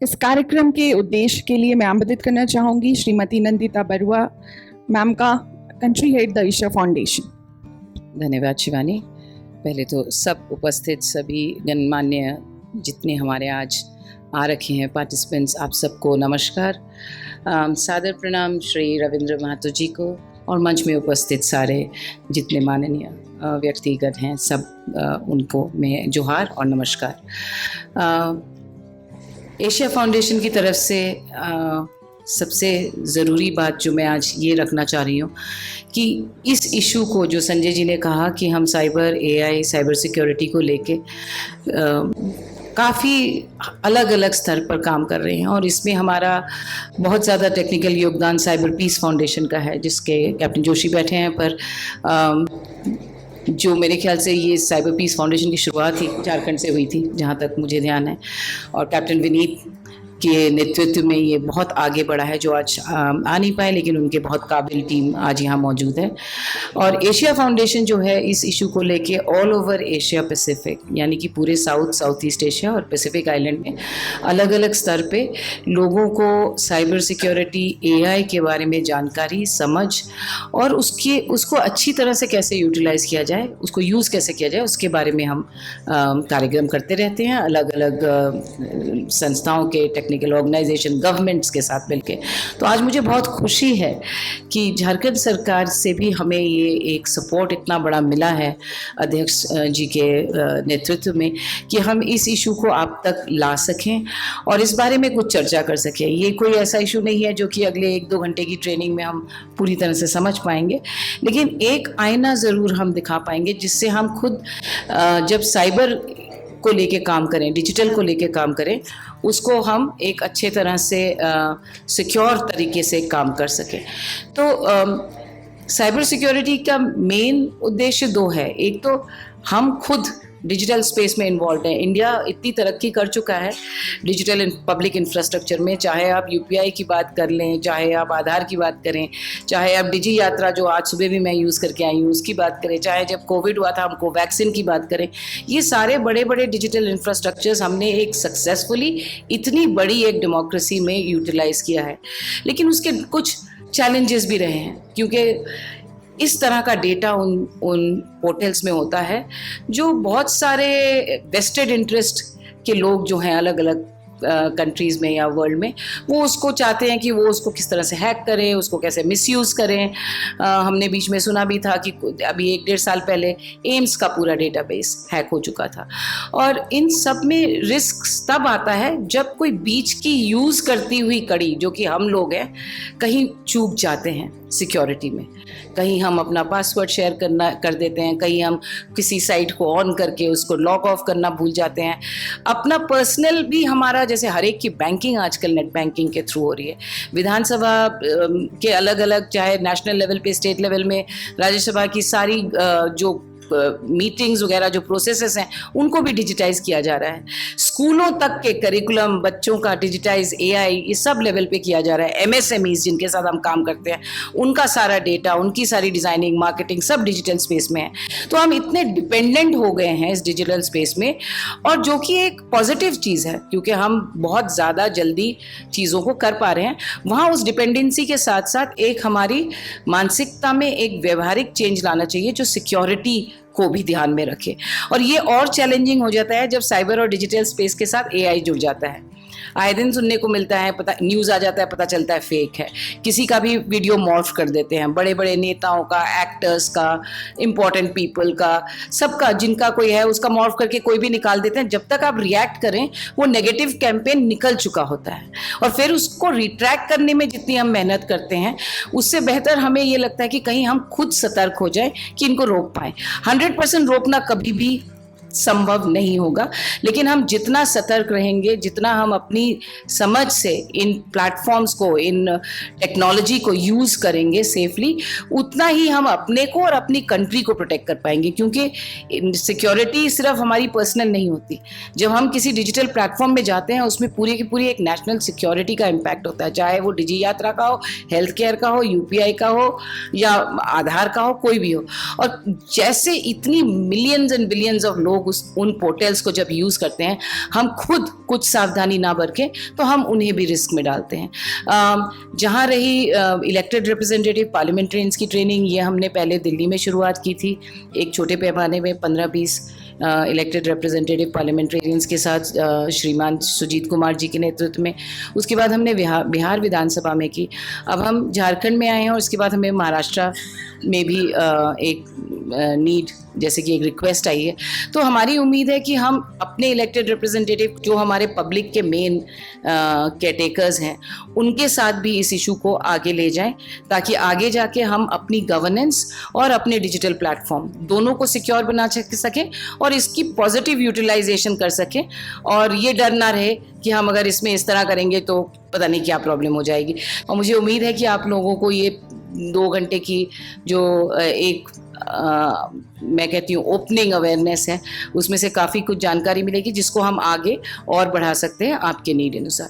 इस कार्यक्रम के उद्देश्य के लिए मैं आमंत्रित करना चाहूंगी श्रीमती नंदिता बरुआ मैम का, country head the Isha foundation. धन्यवाद शिवानी। पहले तो सब उपस्थित सभी गणमान्य जितने हमारे आज आ रखे हैं पार्टिसिपेंट्स, आप सबको नमस्कार। सादर प्रणाम श्री रविंद्र महतो जी को और मंच में उपस्थित सारे जितने माननीय व्यक्तिगत हैं सब उनको मैं जोहार और नमस्कार। एशिया फाउंडेशन की तरफ से सबसे ज़रूरी बात जो मैं आज ये रखना चाह रही हूँ कि इस इशू को जो संजय जी ने कहा कि हम साइबर एआई साइबर सिक्योरिटी को लेके काफ़ी अलग अलग स्तर पर काम कर रहे हैं और इसमें हमारा बहुत ज़्यादा टेक्निकल योगदान साइबर पीस फाउंडेशन का है, जिसके कैप्टन जोशी बैठे हैं। पर जो मेरे ख्याल से ये साइबर पीस फाउंडेशन की शुरुआत ही झारखंड से हुई थी, जहाँ तक मुझे ध्यान है, और कैप्टन विनीत के नेतृत्व में ये बहुत आगे बढ़ा है, जो आज आ नहीं पाए, लेकिन उनके बहुत काबिल टीम आज यहाँ मौजूद है। और एशिया फाउंडेशन जो है इस इशू को लेके ऑल ओवर एशिया पैसिफिक, यानी कि पूरे साउथ ईस्ट एशिया और पैसिफिक आइलैंड में अलग अलग स्तर पे लोगों को साइबर सिक्योरिटी, एआई के बारे में जानकारी, समझ और उसको अच्छी तरह से कैसे यूटिलाइज़ किया जाए, उसको यूज़ कैसे किया जाए, उसके बारे में हम कार्यक्रम करते रहते हैं अलग अलग संस्थाओं के, टेक्निकल ऑर्गेनाइजेशन, गवर्नमेंट्स के साथ मिलके। तो आज मुझे बहुत खुशी है कि झारखंड सरकार से भी हमें ये एक सपोर्ट इतना बड़ा मिला है अध्यक्ष जी के नेतृत्व में, कि हम इस इशू को आप तक ला सकें और इस बारे में कुछ चर्चा कर सकें। ये कोई ऐसा इशू नहीं है जो कि अगले 1-2 घंटे की ट्रेनिंग में हम पूरी तरह से समझ पाएंगे, लेकिन एक आईना ज़रूर हम दिखा पाएंगे जिससे हम खुद जब साइबर को लेके काम करें, डिजिटल को लेके काम करें, उसको हम एक अच्छे तरह से सिक्योर तरीके से काम कर सकें। तो साइबर सिक्योरिटी का मेन उद्देश्य 2 है। एक तो हम खुद डिजिटल स्पेस में इन्वॉल्व है। इंडिया इतनी तरक्की कर चुका है डिजिटल पब्लिक इंफ्रास्ट्रक्चर में, चाहे आप यूपीआई की बात कर लें, चाहे आप आधार की बात करें, चाहे आप डिजी यात्रा जो आज सुबह भी मैं यूज़ करके आई हूँ उसकी बात करें, चाहे जब कोविड हुआ था हम कोवैक्सीन की बात करें। ये सारे बड़े बड़े डिजिटल इंफ्रास्ट्रक्चर्स हमने एक सक्सेसफुली इतनी बड़ी एक डेमोक्रेसी में यूटिलाइज़ किया है, लेकिन उसके कुछ चैलेंजेस भी रहे हैं, क्योंकि इस तरह का डेटा उन पोर्टल्स में होता है जो बहुत सारे वेस्टेड इंटरेस्ट के लोग जो हैं अलग अलग कंट्रीज़ में या वर्ल्ड में, वो उसको चाहते हैं कि वो उसको किस तरह से हैक करें, उसको कैसे मिसयूज़ करें। हमने बीच में सुना भी था कि अभी 1-1.5 साल पहले एम्स का पूरा डेटाबेस हैक हो चुका था। और इन सब में रिस्क तब आता है जब कोई बीच की यूज़ करती हुई कड़ी, जो कि हम लोग हैं, कहीं चूक जाते हैं सिक्योरिटी में। कहीं हम अपना पासवर्ड शेयर कर देते हैं, कहीं हम किसी साइट को ऑन करके उसको लॉग ऑफ करना भूल जाते हैं। अपना पर्सनल भी हमारा, जैसे हर एक की बैंकिंग आजकल नेट बैंकिंग के थ्रू हो रही है। विधानसभा के अलग अलग, चाहे नेशनल लेवल पे, स्टेट लेवल में, राज्यसभा की सारी जो मीटिंग्स वगैरह जो प्रोसेसेस हैं उनको भी डिजिटाइज किया जा रहा है। स्कूलों तक के करिकुलम बच्चों का डिजिटाइज, एआई, ये सब लेवल पे किया जा रहा है। एमएसएमईज जिनके साथ हम काम करते हैं, उनका सारा डेटा, उनकी सारी डिज़ाइनिंग, मार्केटिंग सब डिजिटल स्पेस में है। तो हम इतने डिपेंडेंट हो गए हैं इस डिजिटल स्पेस में, और जो कि एक पॉजिटिव चीज़ है, क्योंकि हम बहुत ज़्यादा जल्दी चीज़ों को कर पा रहे हैं। वहाँ उस डिपेंडेंसी के साथ साथ एक हमारी मानसिकता में एक व्यवहारिक चेंज लाना चाहिए जो सिक्योरिटी को भी ध्यान में रखे। और ये और चैलेंजिंग हो जाता है जब साइबर और डिजिटल स्पेस के साथ एआई जुड़ जाता है। आए दिन सुनने को मिलता है, पता न्यूज़ आ जाता है, पता चलता है फेक है। किसी का भी वीडियो मॉर्फ कर देते हैं, बड़े बड़े नेताओं का, एक्टर्स का, इम्पोर्टेंट पीपल का, सबका, जिनका कोई है उसका मॉर्फ करके कोई भी निकाल देते हैं। जब तक आप रिएक्ट करें वो नेगेटिव कैंपेन निकल चुका होता है, और फिर उसको रिट्रैक्ट करने में जितनी हम मेहनत करते हैं, उससे बेहतर हमें ये लगता है कि कहीं हम खुद सतर्क हो जाए कि इनको रोक पाएँ। 100% रोकना कभी भी संभव नहीं होगा, लेकिन हम जितना सतर्क रहेंगे, जितना हम अपनी समझ से इन प्लेटफॉर्म्स को, इन टेक्नोलॉजी को यूज़ करेंगे सेफली, उतना ही हम अपने को और अपनी कंट्री को प्रोटेक्ट कर पाएंगे। क्योंकि सिक्योरिटी सिर्फ हमारी पर्सनल नहीं होती। जब हम किसी डिजिटल प्लेटफॉर्म में जाते हैं उसमें पूरी की पूरी एक नेशनल सिक्योरिटी का इम्पैक्ट होता है, चाहे वो डिजी यात्रा का हो, हेल्थ केयर का हो, यूपीआई का हो या आधार का हो, कोई भी हो। और जैसे इतनी मिलियंस एंड बिलियंस ऑफ लोग लोग उन पोर्टल्स को जब यूज़ करते हैं, हम खुद कुछ सावधानी ना बरतें तो हम उन्हें भी रिस्क में डालते हैं। जहाँ रही इलेक्टेड रिप्रेजेंटेटिव पार्लियामेंट्रियंस की ट्रेनिंग, ये हमने पहले दिल्ली में शुरुआत की थी, एक छोटे पैमाने में 15-20 इलेक्टेड रिप्रेजेंटेटिव पार्लियामेंट्रियंस के साथ श्रीमान सुजीत कुमार जी के नेतृत्व में। उसके बाद हमने बिहार विधानसभा में की। अब हम झारखंड में आए हैं और उसके बाद हमें महाराष्ट्र में भी एक नीड, जैसे कि एक रिक्वेस्ट आई है। तो हमारी उम्मीद है कि हम अपने इलेक्टेड रिप्रेजेंटेटिव जो हमारे पब्लिक के मेन केयरटेकर्स हैं, उनके साथ भी इस इशू को आगे ले जाएं, ताकि आगे जाके हम अपनी गवर्नेंस और अपने डिजिटल प्लेटफॉर्म दोनों को सिक्योर बना सकें और इसकी पॉजिटिव यूटिलाइजेशन कर सकें, और ये डर ना रहे कि हम अगर इसमें इस तरह करेंगे तो पता नहीं क्या प्रॉब्लम हो जाएगी। और मुझे उम्मीद है कि आप लोगों को ये 2 घंटे की जो एक मैं कहती हूँ ओपनिंग अवेयरनेस है, उसमें से काफ़ी कुछ जानकारी मिलेगी जिसको हम आगे और बढ़ा सकते हैं आपके नीड अनुसार।